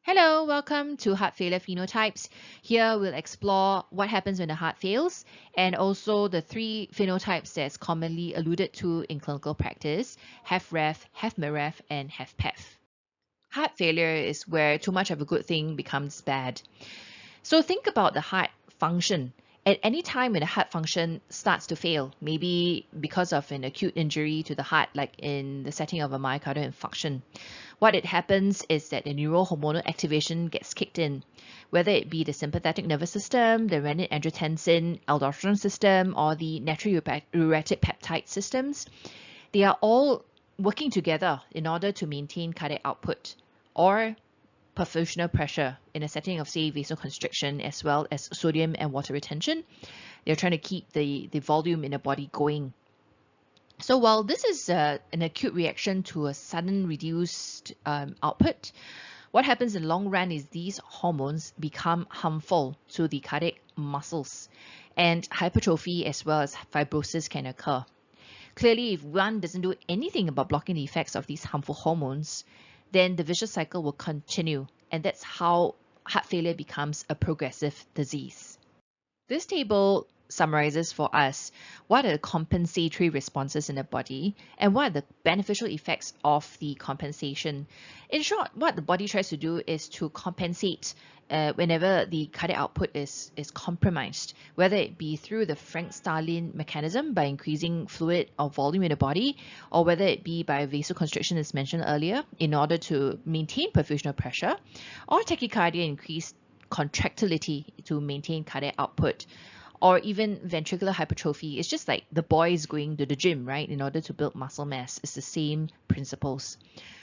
Hello, welcome to Heart Failure Phenotypes. Here we'll explore what happens when the heart fails and also the three phenotypes that's commonly alluded to in clinical practice: HFrEF, HFmrEF, and HFpEF. Heart failure is where too much of a good thing becomes bad. So think about the heart function. At any time when the heart function starts to fail, maybe because of an acute injury to the heart, like in the setting of a myocardial infarction, what it happens is that the neurohormonal activation gets kicked in, whether it be the sympathetic nervous system, the renin-angiotensin aldosterone system, or the natriuretic peptide systems. They are all working together in order to maintain cardiac output or perfusional pressure in a setting of, say, vasoconstriction, as well as sodium and water retention. They're trying to keep the volume in the body going. So while this is an acute reaction to a sudden reduced output, what happens in the long run is these hormones become harmful to the cardiac muscles, and hypertrophy as well as fibrosis can occur. Clearly, if one doesn't do anything about blocking the effects of these harmful hormones, then the vicious cycle will continue, and that's how heart failure becomes a progressive disease. This table summarizes for us what are the compensatory responses in the body and what are the beneficial effects of the compensation. In short, what the body tries to do is to compensate whenever the cardiac output is compromised, whether it be through the Frank-Starling mechanism by increasing fluid or volume in the body, or whether it be by vasoconstriction as mentioned earlier in order to maintain perfusional pressure, or tachycardia, increased contractility to maintain cardiac output, or even ventricular hypertrophy. It's just like the boys going to the gym, right, in order to build muscle mass. It's the same principles.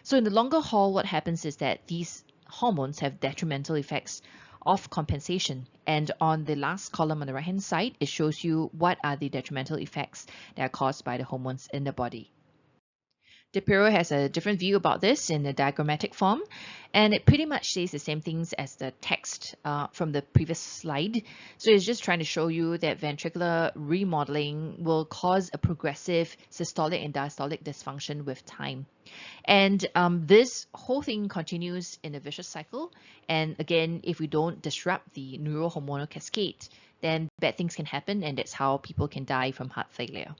So in the longer haul, what happens is that these hormones have detrimental effects of compensation. And on the last column on the right-hand side, it shows you what are the detrimental effects that are caused by the hormones in the body. DePiro has a different view about this in a diagrammatic form, and it pretty much says the same things as the text from the previous slide. So it's just trying to show you that ventricular remodeling will cause a progressive systolic and diastolic dysfunction with time. And this whole thing continues in a vicious cycle. And again, if we don't disrupt the neurohormonal cascade, then bad things can happen, and that's how people can die from heart failure.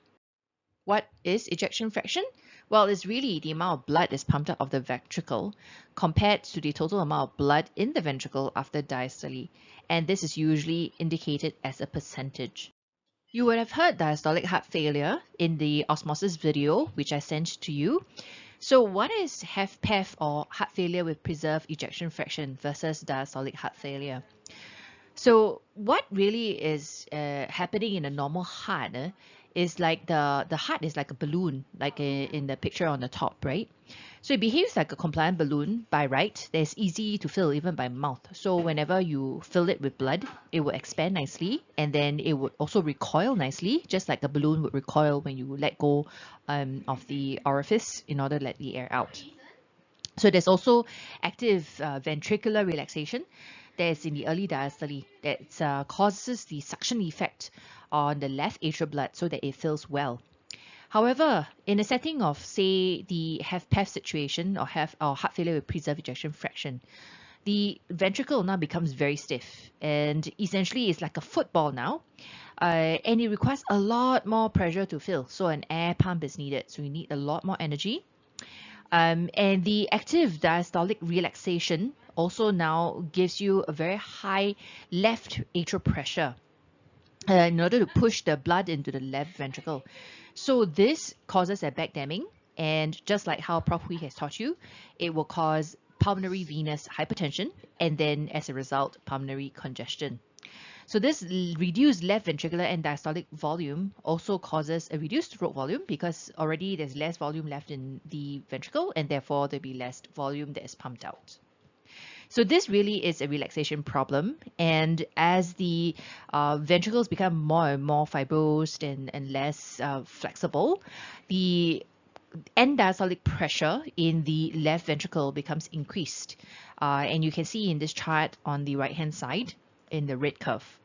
What is ejection fraction? Well, it's really the amount of blood that's pumped out of the ventricle compared to the total amount of blood in the ventricle after diastole, and this is usually indicated as a percentage. You would have heard diastolic heart failure in the osmosis video, which I sent to you. So what is HFpEF, or heart failure with preserved ejection fraction, versus diastolic heart failure? So what really is happening in a normal heart is like the heart is like a balloon, like in the picture on the top, right? So it behaves like a compliant balloon by right. It's easy to fill even by mouth. So whenever you fill it with blood, it will expand nicely, and then it would also recoil nicely, just like a balloon would recoil when you let go of the orifice in order to let the air out. So there's also active ventricular relaxation that's in the early diastole that causes the suction effect on the left atrial blood so that it fills well. However, in a setting of, say, the HFpEF situation or heart failure with preserved ejection fraction, the ventricle now becomes very stiff, and essentially it's like a football now, and it requires a lot more pressure to fill. So an air pump is needed. So you need a lot more energy. And the active diastolic relaxation also now gives you a very high left atrial pressure in order to push the blood into the left ventricle. So this causes a backdamming, and just like how Prof. Hui has taught you, it will cause pulmonary venous hypertension, and then as a result, pulmonary congestion. So this reduced left ventricular and diastolic volume also causes a reduced stroke volume, because already there's less volume left in the ventricle, and therefore there'll be less volume that is pumped out. So this really is a relaxation problem, and as the ventricles become more and more fibrosed and less flexible, the end diastolic pressure in the left ventricle becomes increased. And you can see in this chart on the right-hand side in the red curve.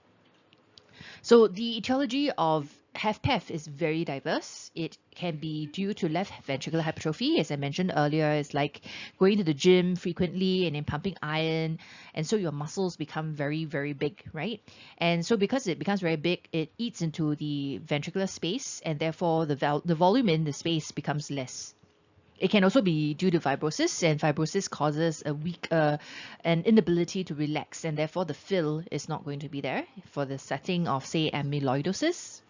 So the etiology of HFpEF is very diverse. It can be due to left ventricular hypertrophy, as I mentioned earlier. It's like going to the gym frequently and then pumping iron, and so your muscles become very, very big, right? And so because it becomes very big, it eats into the ventricular space, and therefore the volume in the space becomes less. It can also be due to fibrosis, and fibrosis causes an inability to relax, and therefore the fill is not going to be there for the setting of, say, amyloidosis.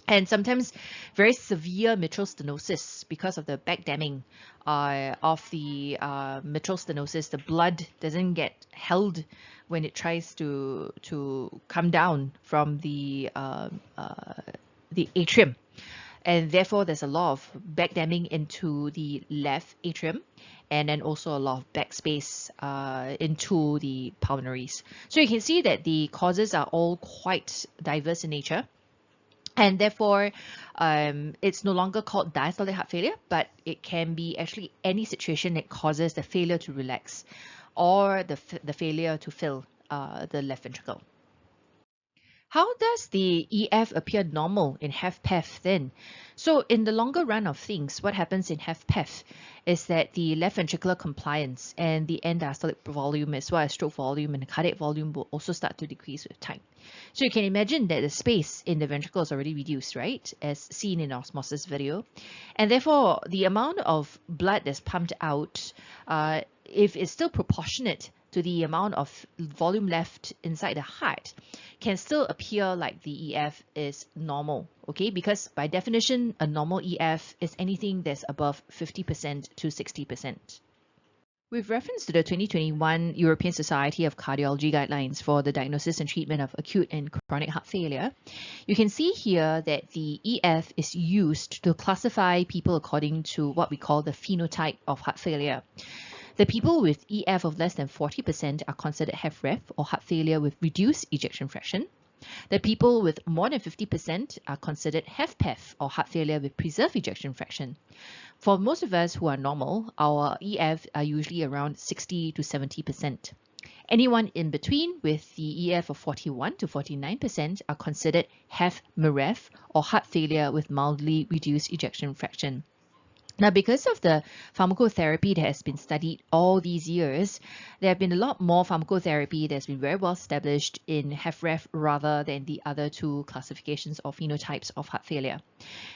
And sometimes very severe mitral stenosis because of the backdamming of the mitral stenosis. The blood doesn't get held when it tries to come down from the atrium. And therefore, there's a lot of backdamming into the left atrium, and then also a lot of backspace into the pulmonaries. So you can see that the causes are all quite diverse in nature. And therefore, it's no longer called diastolic heart failure, but it can be actually any situation that causes the failure to relax or the failure to fill the left ventricle. How does the EF appear normal in HFpEF then? So in the longer run of things, what happens in HFpEF is that the left ventricular compliance and the end diastolic volume as well as stroke volume and the cardiac volume will also start to decrease with time. So you can imagine that the space in the ventricle is already reduced, right? As seen in our osmosis video. And therefore, the amount of blood that's pumped out, if it's still proportionate to the amount of volume left inside the heart, can still appear like the EF is normal, okay? Because by definition, a normal EF is anything that's above 50% to 60%. With reference to the 2021 European Society of Cardiology guidelines for the diagnosis and treatment of acute and chronic heart failure, you can see here that the EF is used to classify people according to what we call the phenotype of heart failure. The people with EF of less than 40% are considered HFrEF or heart failure with reduced ejection fraction. The people with more than 50% are considered HFpEF or heart failure with preserved ejection fraction. For most of us who are normal, our EF are usually around 60 to 70%. Anyone in between with the EF of 41 to 49% are considered HFmrEF or heart failure with mildly reduced ejection fraction. Now, because of the pharmacotherapy that has been studied all these years, there have been a lot more pharmacotherapy that's been very well established in HFrEF rather than the other two classifications or phenotypes of heart failure.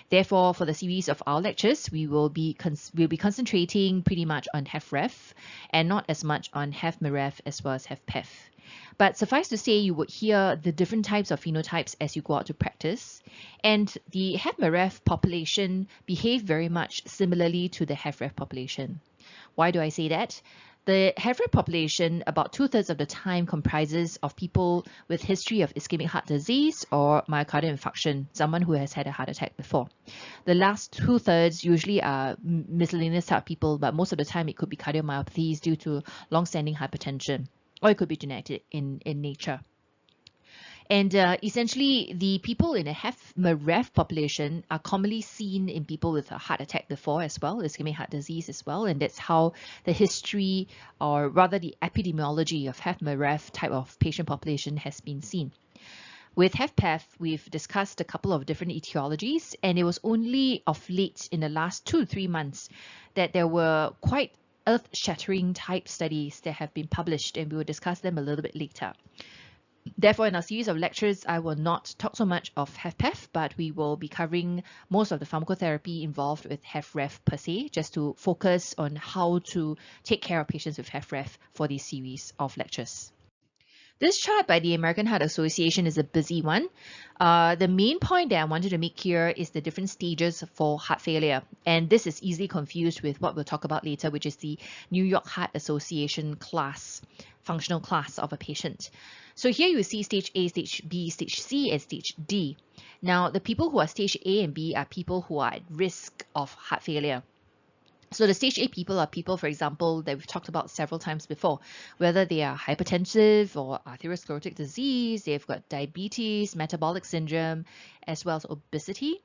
Therefore, for the series of our lectures, we'll be concentrating pretty much on HFrEF and not as much on HFmrEF as well as HFpEF. But suffice to say, you would hear the different types of phenotypes as you go out to practice. And the HFmrEF population behave very much similarly to the HFrEF population. Why do I say that? The HFrEF population, about 2/3 of the time, comprises of people with history of ischemic heart disease or myocardial infarction, someone who has had a heart attack before. The last 2/3 usually are miscellaneous type people, but most of the time it could be cardiomyopathies due to long-standing hypertension, or it could be genetic in nature. And essentially, the people in a HFmrEF population are commonly seen in people with a heart attack before as well, ischemic heart disease as well, and that's how the history, or rather the epidemiology of HFmrEF type of patient population has been seen. With HFpEF, we've discussed a couple of different etiologies, and it was only of late in the last 2 to 3 months that there were quite earth-shattering type studies that have been published, and we will discuss them a little bit later. Therefore, in our series of lectures, I will not talk so much of HFpEF, but we will be covering most of the pharmacotherapy involved with HFrEF per se, just to focus on how to take care of patients with HFrEF for this series of lectures. This chart by the American Heart Association is a busy one. The main point that I wanted to make here is the different stages for heart failure. And this is easily confused with what we'll talk about later, which is the New York Heart Association class, functional class of a patient. So here you see stage A, stage B, stage C, and stage D. Now, the people who are stage A and B are people who are at risk of heart failure. So the stage A people are people, for example, that we've talked about several times before, whether they are hypertensive or atherosclerotic disease, they've got diabetes, metabolic syndrome, as well as obesity.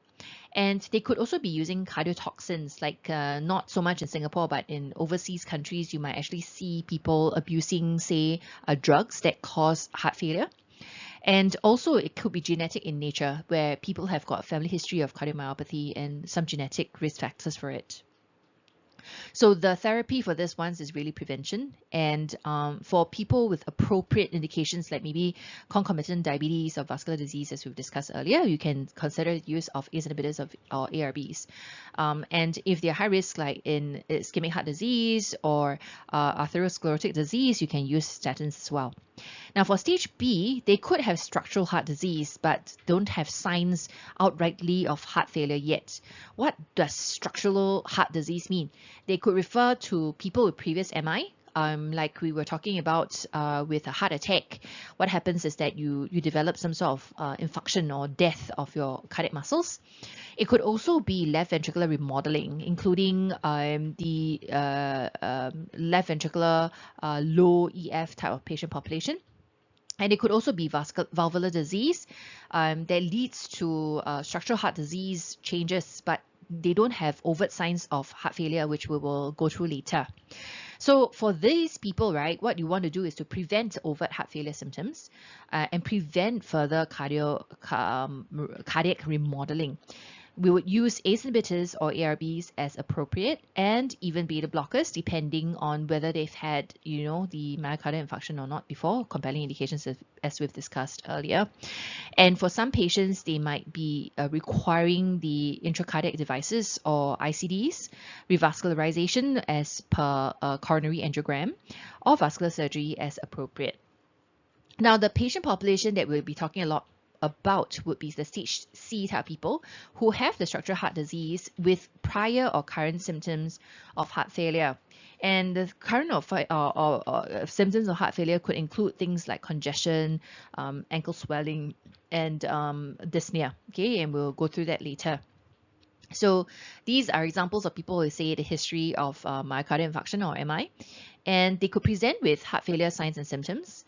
And they could also be using cardiotoxins, like not so much in Singapore, but in overseas countries, you might actually see people abusing, say, drugs that cause heart failure. And also it could be genetic in nature, where people have got a family history of cardiomyopathy and some genetic risk factors for it. So the therapy for this one is really prevention. And for people with appropriate indications, like maybe concomitant diabetes or vascular disease, as we've discussed earlier, you can consider the use of ACE inhibitors or ARBs. And if they're high risk, like in ischemic heart disease or atherosclerotic disease, you can use statins as well. Now for stage B, they could have structural heart disease, but don't have signs outrightly of heart failure yet. What does structural heart disease mean? They could refer to people with previous MI, like we were talking about with a heart attack. What happens is that you develop some sort of infarction or death of your cardiac muscles. It could also be left ventricular remodeling, including the left ventricular low EF type of patient population. And it could also be valvular disease that leads to structural heart disease changes, but they don't have overt signs of heart failure, which we will go through later. So for these people, right, what you want to do is to prevent overt heart failure symptoms and prevent further cardiac remodeling. We would use ACE inhibitors or ARBs as appropriate, and even beta blockers, depending on whether they've had, the myocardial infarction or not before, compelling indications as we've discussed earlier. And for some patients, they might be requiring the intracardiac devices or ICDs, revascularization as per coronary angiogram, or vascular surgery as appropriate. Now, the patient population that we'll be talking a lot about would be the stage C type people who have the structural heart disease with prior or current symptoms of heart failure. And the current or symptoms of heart failure could include things like congestion, ankle swelling, and dyspnea. Okay, and we'll go through that later. So these are examples of people who say the history of myocardial infarction or MI, and they could present with heart failure signs and symptoms.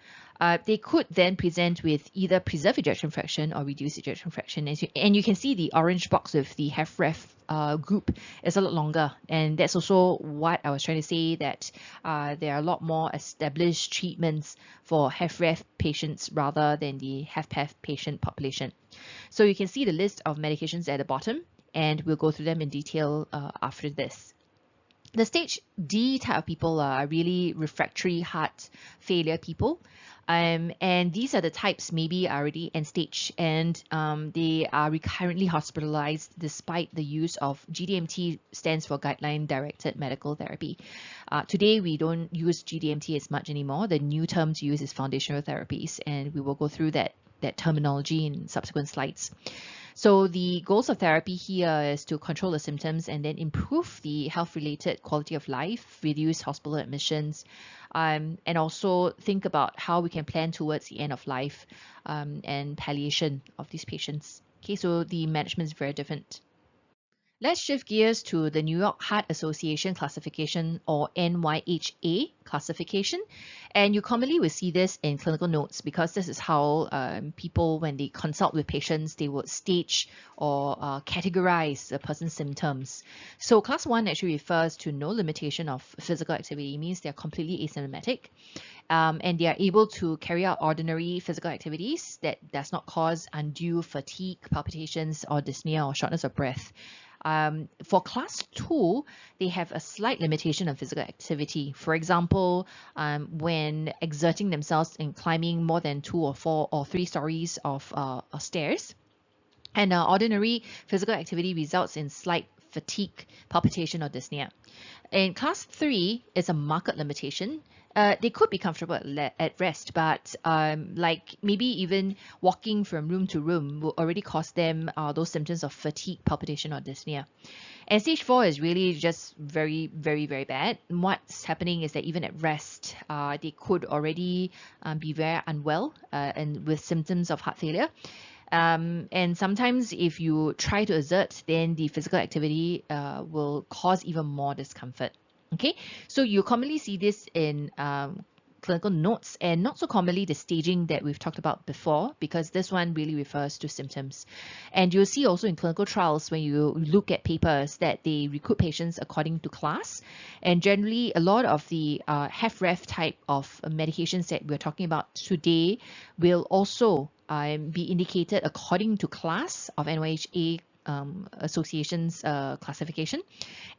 They could then present with either preserved ejection fraction or reduced ejection fraction. And you can see the orange box with the HFrEF group is a lot longer. And that's also what I was trying to say, that there are a lot more established treatments for HFrEF patients rather than the HFpEF patient population. So you can see the list of medications at the bottom, and we'll go through them in detail after this. The stage D type of people are really refractory heart failure people. And these are the types maybe already end stage, and they are recurrently hospitalized despite the use of GDMT, stands for guideline directed medical therapy. Today we don't use GDMT as much anymore. The new term to use is foundational therapies, and we will go through that terminology in subsequent slides. So the goals of therapy here is to control the symptoms and then improve the health-related quality of life, reduce hospital admissions, and also think about how we can plan towards the end of life and palliation of these patients. Okay, so the management is very different. Let's shift gears to the New York Heart Association classification, or NYHA classification. And you commonly will see this in clinical notes, because this is how people, when they consult with patients, they would stage or categorize the person's symptoms. So class 1 actually refers to no limitation of physical activity. It means they're completely asymptomatic. And they are able to carry out ordinary physical activities that does not cause undue fatigue, palpitations, or dyspnea or shortness of breath. For class 2, they have a slight limitation of physical activity. For example, when exerting themselves in climbing more than 2 or 4 or 3 stories of stairs. And ordinary physical activity results in slight fatigue, palpitation, or dyspnea. In class 3, it's a marked limitation. They could be comfortable at rest, but like maybe even walking from room to room will already cause them those symptoms of fatigue, palpitation, or dyspnea. And stage 4 is really just very, very, very bad. And what's happening is that even at rest, they could already be very unwell and with symptoms of heart failure. And sometimes if you try to exert, then the physical activity will cause even more discomfort. Okay, so you commonly see this in clinical notes, and not so commonly the staging that we've talked about before, because this one really refers to symptoms. And you'll see also in clinical trials when you look at papers that they recruit patients according to class. And generally, a lot of the HFrEF type of medications that we're talking about today will also be indicated according to class of NYHA association's classification.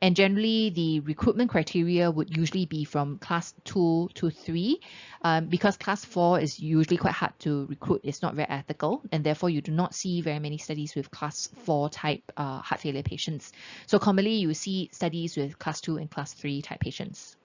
And generally, the recruitment criteria would usually be from class 2 to 3, because class 4 is usually quite hard to recruit. It's not very ethical, and therefore you do not see very many studies with class 4 type heart failure patients. So commonly you see studies with class 2 and class 3 type patients.